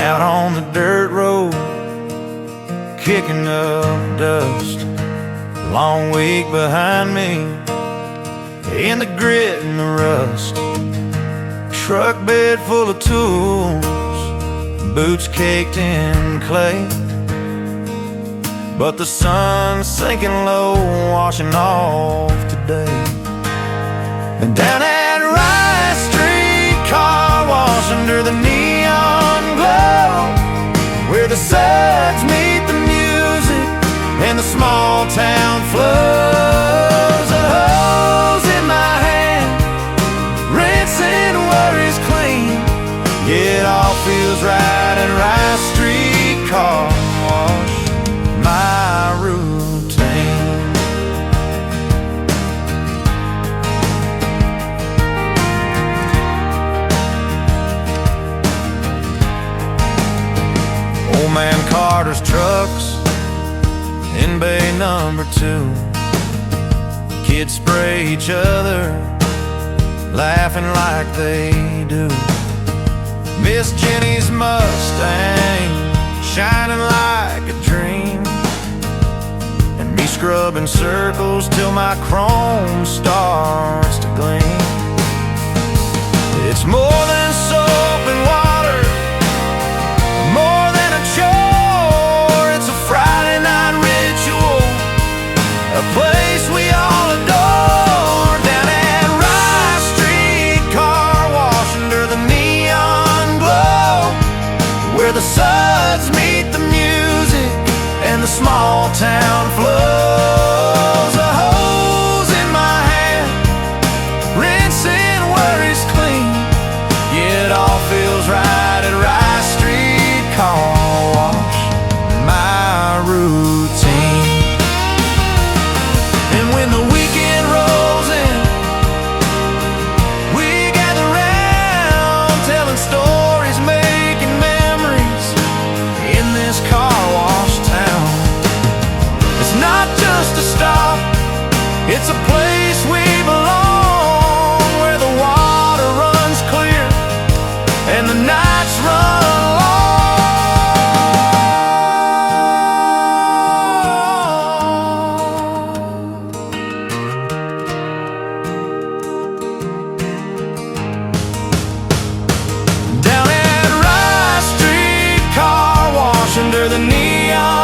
out on the dirt road, kicking up dust. Long week behind me, in the grit and the rust. Truck bed full of tools, boots caked in clay. But the sun's sinking low, washing off today. And down at Rice Street car wash, under the neon glow, where the suds meet the music and the small town flows. A hose in my hand, rinsing worries clean. Yeah, it all feels right at Rice Street car wash, my routine. Old man Carter's trucks in bay number 2. Kids spray each other, laughing like they do. Miss Jenny's Mustang shining like a dream, and me scrubbing circles till my chrome starts to gleam. It's more than soap and water, more than a chore. It's a Friday night ritual, a place we all adore. Down at Rice Street car wash, under the neon glow, where the suds meet the music and the small town flows. A hose in my hand, rinsing worries clean. Yeah, it all feels right at Rice Street car wash, my routine. And when the weekend rolls in, we gather round, telling stories, making memories in this car wash town. It's not just a stop, it's a place we belong, where the water runs clear and the nights run long. Down at Rice Street car wash, under the neon